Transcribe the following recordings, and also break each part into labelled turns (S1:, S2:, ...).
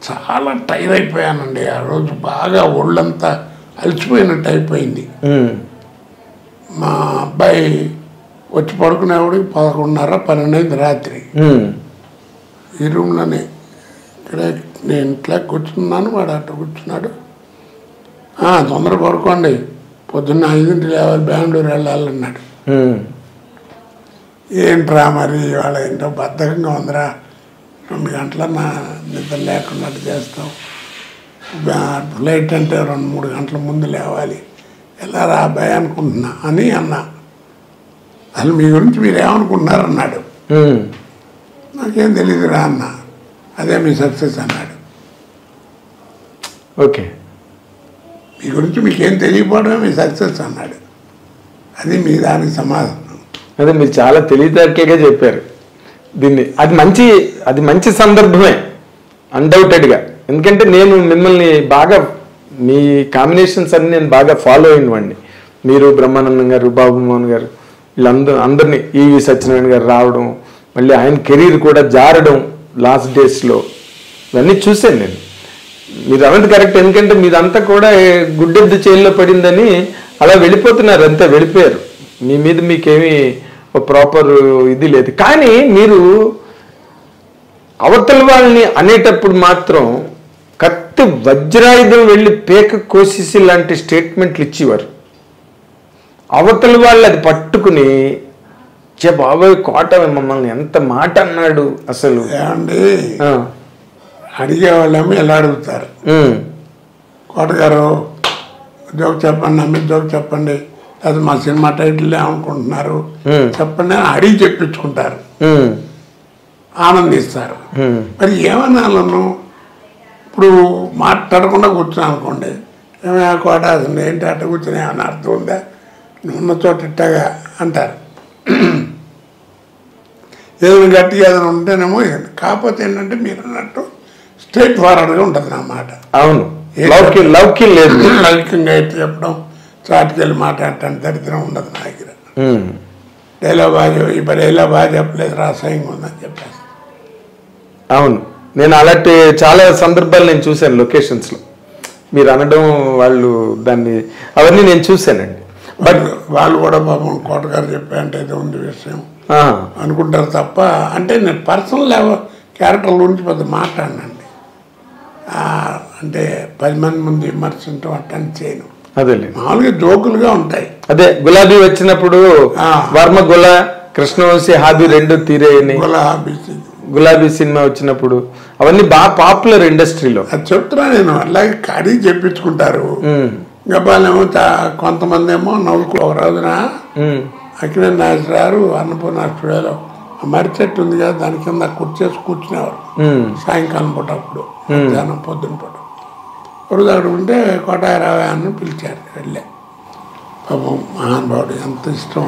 S1: చాలా టైర్ అయిపోయానండి ఆ రోజు. బాగా ఒళ్ళంతా అలసిపోయినట్టు అయిపోయింది. మా అబ్బాయి వచ్చి పడుకునేవాడికి 11:30, 12 అయింది రాత్రి. ఈ రూమ్లోనే ఇక్కడే నేను ఇంట్లో కూర్చున్నాను, వాడు అట్లా కూర్చున్నాడు. తొందర పడుకోండి, పొద్దున్న 5 లేవాలి, బెంగళూరు వెళ్ళాలన్నాడు. ఏంట్రా మరి ఇవాళ ఏంటో బద్ధకంగా ఉందిరా, 2 గంటల నా నిద్ర లేకుండా చేస్తాం, ఫ్లైట్ అంటే 2-3 గంటల ముందు లేవాలి, ఎలా రా అబ్బాయి అనుకుంటున్నా అని అన్నా. అసలు మీ గురించి మీరు ఏమనుకుంటున్నారు అన్నాడు. నాకేం తెలియదురా అన్న. అదే మీ సక్సెస్ అన్నాడు.
S2: ఓకే,
S1: మీ గురించి మీకేం తెలియకపోవడమే మీ సక్సెస్ అన్నాడు. అది మీ దానికి సమాధానం.
S2: అదే మీరు చాలా తెలివితేటలుగా చెప్పారు దీన్ని. అది మంచి సందర్భమే అన్డౌటెడ్గా. ఎందుకంటే నేను మిమ్మల్ని బాగా, మీ కాంబినేషన్స్ అన్ని నేను బాగా ఫాలో అయినవాడిని. మీరు, బ్రహ్మానందం గారు, బాబు మోహన్ గారు, వీళ్ళందరినీ, ఈవి సత్యనారాయణ గారు రావడం, మళ్ళీ ఆయన కెరీర్ కూడా జారడం లాస్ట్ డేస్లో, ఇవన్నీ చూశాను నేను. మీరు అన్నది కరెక్ట్. ఎందుకంటే మీదంతా కూడా గుడ్డెద్దు చేయిలో పడిందని అలా వెళ్ళిపోతున్నారు, అంతే వెళ్ళిపోయారు. మీ మీద మీకేమీ ప్రాపర్ ఇది లేదు. కానీ మీరు అవతల వాళ్ళని అనేటప్పుడు మాత్రం కత్తి వజ్రాయుధం వెళ్ళి పేక కోసేసి లాంటి స్టేట్మెంట్లు ఇచ్చేవారు. అవతల వాళ్ళు అది పట్టుకుని, చే బాబాయ్ కోట మమ్మల్ని ఎంత మాట అన్నాడు అసలు.
S1: ఏమండి, అడిగేవాళ్ళేమో ఎలా అడుగుతారు, కోటగారు జోక్ చెప్పండి, అమ్మి జోక్ చెప్పండి, అది మా సినిమా టైటిల్ ఏమనుకుంటున్నారు చెప్పండి అని అడిగి చెప్పించుకుంటారు, ఆనందిస్తారు. మరి ఏమన్నాను, ఇప్పుడు మాట్లాడకుండా కూర్చున్నా అనుకోండి, ఏమైనా కోట అసలు ఏంటి అట్ట కూర్చొని ఏమైనా అర్థం ఉందా, ఉన్న చోట ఇట్టగా అంటారు. ఏదైనా గట్టిగా ఏదైనా ఉంటేనేమో. కాకపోతే ఏంటంటే మీరు అన్నట్టు స్ట్రైట్ ఫార్వర్డ్గా ఉంటుంది నా మాట.
S2: అవును, లౌక్యం లేదు.
S1: లౌకికంగా అయితే చెప్పడం, చాటుకెళ్ళి మాట్లాడటానికి దరిద్రం ఉండదు నా దగ్గర. డైలాగ్ బాగా, ఇప్పుడు డైలాగ్ బాగా చెప్పలేదు, రాసాయంగా ఉందని చెప్పేసి.
S2: అవును, నేను అలాంటి చాలా సందర్భాలు నేను చూశాను లొకేషన్స్లో. మీరు అనడం, వాళ్ళు దాన్ని, అవన్నీ నేను చూశానండి.
S1: బట్ వాళ్ళు కూడా పాపం కోటగారు చెప్పారంటే ఇది ఉంది విషయం అనుకుంటారు తప్ప, అంటే నేను పర్సనల్ క్యారెక్టర్ గురించి పెద్ద మాట్లాడినండి. అంటే 10 మంది ముందు విమర్శించడం అట్టని చేయను.
S2: అదే
S1: మామూలుగా జోకులుగా ఉంటాయి.
S2: అదే గులాబీ వచ్చినప్పుడు వర్మ కృష్ణవంశీ హాబీ 2 తీరేయని, గులాబీ సినిమా వచ్చినప్పుడు అవన్నీ బాగా పాపులర్ ఇండస్ట్రీలో. అది
S1: చెప్తున్నా నేను. అలాగే కడిగి చెప్పించుకుంటారు. గబాలేమో కొంతమంది ఏమో నవ్వుకు. ఒక రోజున అఖిలేష్ నాగేశ్వరరావు అన్నపూర్ణ స్టూడియోలో మర్రి చెట్టు ఉంది కదా, దాని కింద కుర్చేసి కూర్చునేవారు సాయంకాలం పూట, అప్పుడు మధ్యాహ్నం పొద్దున పూట. రోజు అక్కడ ఉంటే కోటారావు అని పిలిచారు, వెళ్ళే. పాపం మహానుభావుడు, ఎంత ఇష్టం.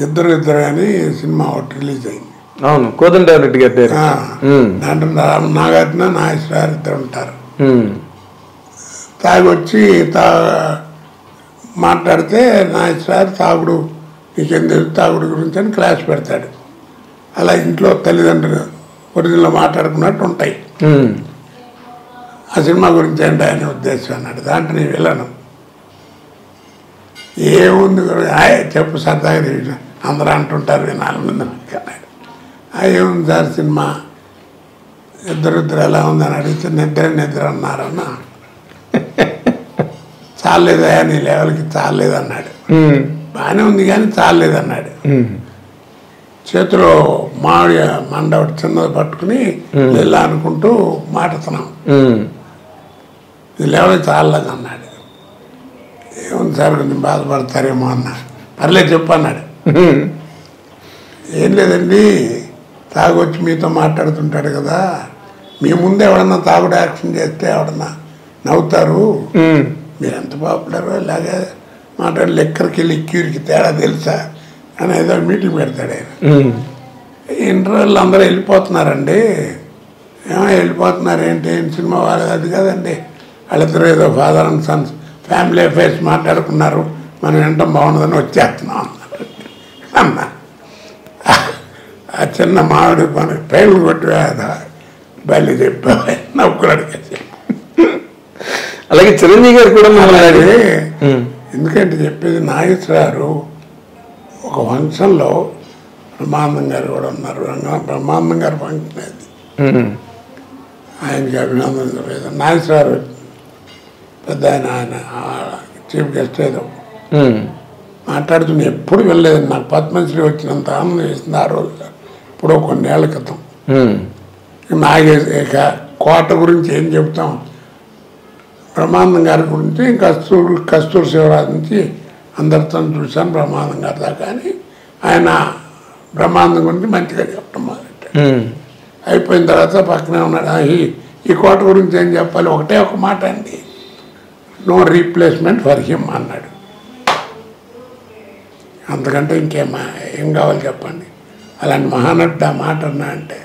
S1: ఇద్దరు అని సినిమా ఒకటి రిలీజ్ అయింది.
S2: అవును, కోదండరెడ్డి గారి
S1: దాంట్లో నాగార్జున, నాగేశ్వరరావు ఇద్దరు ఉంటారు. తాగొచ్చి మాట్లాడితే నాగేశ్వరరావు తాగుడు, నీకేం తెలుసు తాగుడు గురించి అని క్లాస్ పెడతాడు. అలా ఇంట్లో తల్లిదండ్రులు ఒరిజినల్ మాట్లాడుకున్నట్టు ఉంటాయి. ఆ సినిమా గురించి ఏంటి ఆయన ఉద్దేశం అన్నాడు. దాంట్లో నేను వెళ్ళను, ఏముంది చెప్పు సరదాగా, అందరూ అంటుంటారు వినాలి ముందు అన్నాడు. ఏముంది సార్ సినిమా, ఇద్దరు ఎలా ఉందని అడిగితే నిద్ర అన్నారన్న. చాలేదా నీ లెవెల్కి చాలేదన్నాడు. బాగానే ఉంది కానీ చాలేదన్నాడు. చేతిలో మామిడి మండ ఒకటి చిన్నది పట్టుకుని ఇలా అనుకుంటూ మాట్లాడుతున్నాం, ఇది లెవెల్కి చాలేదు అన్నాడు. ఏముంది సార్ కొంచెం బాధపడతారేమో అన్నాడు. పర్లేదు చెప్పు అన్నాడు. ఏం లేదండి, తాగొచ్చి మీతో మాట్లాడుతుంటాడు కదా, మీ ముందు ఎవడన్నా తాగుడు యాక్షన్ చేస్తే ఎవడన్నా నవ్వుతారు, మీరు ఎంత పాపులరో ఇలాగే మాట్లాడి లెక్కరికి లిక్యూరికి తేడా తెలుసా అని ఏదో మీటింగ్ పెడతాడు ఆయన. ఇంటర్వ్యూలు అందరూ వెళ్ళిపోతున్నారండి. వెళ్ళిపోతున్నారు ఏంటి, సినిమా వాళ్ళది అది కదండి, వాళ్ళిద్దరూ ఏదో father and Sons family affairs మాట్లాడుకున్నారు, మనం వినటం బాగుండదని వచ్చేస్తున్నాం అన్నా. ఆ చిన్న మామిడి మన పేర్లు కొట్టి బయలు చెప్పా నవ్వుకున్నాడు.
S2: చిరంజీవి గారు కూడా మిమ్మల్ని
S1: అలాగే
S2: ఉమ్,
S1: ఎందుకంటే చెప్పేది నాగేశ్వరరావు ఒక ఫంక్షన్లో బ్రహ్మానందం గారు కూడా ఉన్నారు. బ్రహ్మానందం గారి ఫంక్షన్ అది.
S2: ఉమ్,
S1: ఆయనకి అభినందన నాగేశ్వరరావు పెద్ద ఆయన చీఫ్ గెస్ట్ ఏదో
S2: ఉమ్,
S1: మాట్లాడుతున్నా ఎప్పుడు వెళ్ళలేదు. నాకు పద్మశ్రీ వచ్చినంత ఆనందం వేసింది ఆ రోజు, ఇప్పుడు కొన్నేళ్ల క్రితం.
S2: ఉమ్,
S1: ఇక కోట గురించి ఏం చెప్తాం, బ్రహ్మానందం గారి గురించి కస్తూరి శివరాజు నుంచి అందరితో చూశాను బ్రహ్మానందం గారి దాకా. అని ఆయన బ్రహ్మానందం గురించి మంచిగా చెప్పడం మొదలెట్టాడు.
S2: ఉమ్,
S1: అయిపోయిన తర్వాత పక్కనే ఉన్నాడు. ఈ కోట గురించి ఏం చెప్పాలి, ఒకటే ఒక మాట అండి, నో రీప్లేస్మెంట్ ఫర్ హిమ్ అన్నాడు. అంతకంటే ఏం కావాలి చెప్పండి. అలాంటి మహానటుడు ఆ మాట అన్నా అంటే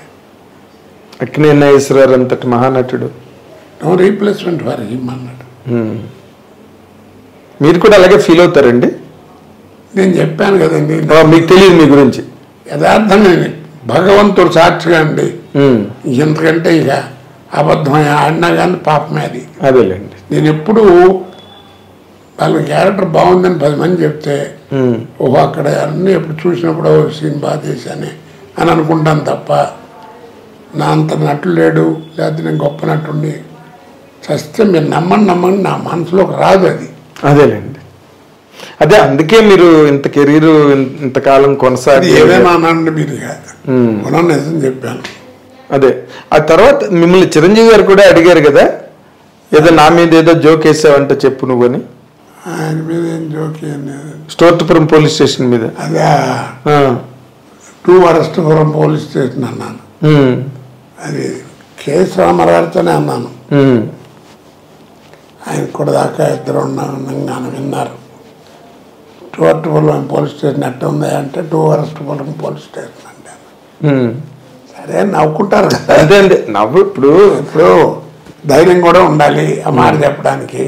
S2: అక్కినే నాగేశ్వరరావు అంతటి మహానటుడు.
S1: నో రీప్లేస్మెంట్ ఫర్ హిమ్ అన్నాడు.
S2: ఉమ్. మీరు కూడా అలాగే ఫీల్ అవుతారండి?
S1: నేను చెప్పాను కదండి,
S2: మీకు తెలియదు మీ గురించి.
S1: యథార్థంగా భగవంతుడు సాక్షిగా అండి.
S2: ఉమ్,
S1: ఎందుకంటే ఇక అబద్ధం ఆడినా కానీ పాపమే అది.
S2: అదేలేండి.
S1: నేను ఎప్పుడు వాళ్ళ క్యారెక్టర్ బాగుందని 10 మంది చెప్తే
S2: ఉమ్,
S1: ఓహో అక్కడ అన్నీ ఎప్పుడు చూసినప్పుడు సీన్ బాగా చేశానే అని అనుకుంటాను తప్ప నా అంత నటుడు లేడు, లేకపోతే నేను గొప్ప నటుండి చస్తే మీరు నమ్మండి నా మనసులోకి రాదు అది.
S2: అదేలేండి. అదే అందుకే మీరు ఇంత కెరీర్ ఇంతకాలం
S1: అది
S2: కొనసాగి
S1: ఏదైనా అనండి మీరు ఇక మనం నిజం చెప్పాను.
S2: అదే ఆ తర్వాత మిమ్మల్ని చిరంజీవి గారు కూడా అడిగారు కదా, ఏదో నా మీద ఏదో జోక్ వేసావంటే చెప్పు నువ్వని.
S1: ఆయన మీద ఏం జోకి
S2: స్టోర్పురం పోలీస్ స్టేషన్ మీద.
S1: అదే
S2: ఆ,
S1: 2 వరస్టపురం పోలీస్ స్టేషన్ అన్నాను.
S2: ఉమ్,
S1: అది కేఎస్ రామారావుతోనే అన్నాను.
S2: ఉమ్,
S1: ఆయన కూడా దాకా ఇద్దరు ఉన్నాను విన్నారు. 2 వరస్టపురం పోలీస్ స్టేషన్ ఎట్ట ఉంది అంటే 2 వరస్టపురం పోలీస్ స్టేషన్ అంటే
S2: ఉమ్.
S1: సరే నవ్వుకుంటారు కదా.
S2: అదే అండి నవ్వు.
S1: ఇప్పుడు ధైర్యం కూడా ఉండాలి ఆ మాట చెప్పడానికి.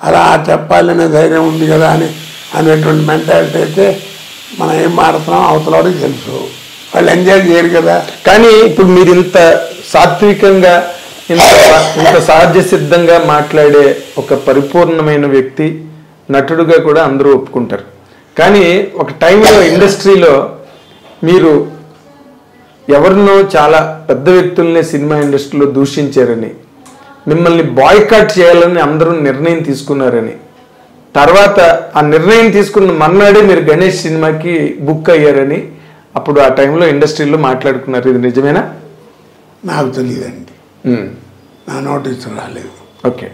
S1: అలా చెప్పాలనే ధైర్యం ఉంది కదా అనేటువంటి మెంటాలిటీ అయితే మనం ఏం మారుతున్నాం అవతలవాడికి తెలుసు, వాళ్ళు ఎంజాయ్ చేయరు కదా.
S2: కానీ ఇప్పుడు మీరు ఇంత సాత్వికంగా ఇంత సహజ సిద్ధంగా మాట్లాడే ఒక పరిపూర్ణమైన వ్యక్తి, నటుడుగా కూడా అందరూ ఒప్పుకుంటారు. కానీ ఒక టైంలో ఇండస్ట్రీలో మీరు ఎవరినో చాలా పెద్ద వ్యక్తుల్ని సినిమా ఇండస్ట్రీలో దూషించారని, మిమ్మల్ని బాయ్కాట్ చేయాలని అందరూ నిర్ణయం తీసుకున్నారని, తర్వాత ఆ నిర్ణయం తీసుకున్న మర్నాడే మీరు గణేష్ సినిమాకి బుక్ అయ్యారని అప్పుడు ఆ టైంలో ఇండస్ట్రీలో మాట్లాడుకున్నారు. ఇది నిజమేనా?
S1: నాకు తెలియదండి, నా నోటీసు రాలేదు.
S2: ఓకే,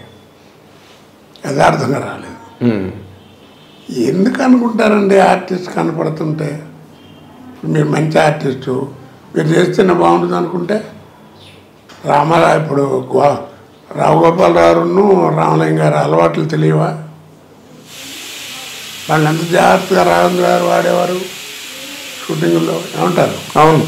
S1: యథార్థంగా రాలేదు. ఎందుకు అనుకుంటారండి ఆర్టిస్ట్ కనపడుతుంటే? మీరు మంచి ఆర్టిస్టు, మీరు చేస్తేనే బాగుంటుంది అనుకుంటే రామారావు ఇప్పుడు రావు గోపాలరావును రామలింగ గారు అలవాట్లు తెలియవా? వాళ్ళు ఎంత జాగ్రత్తగా రాఘవేంద్ర గారు వాడేవారు షూటింగ్లో, ఏమంటారు?
S2: అవును.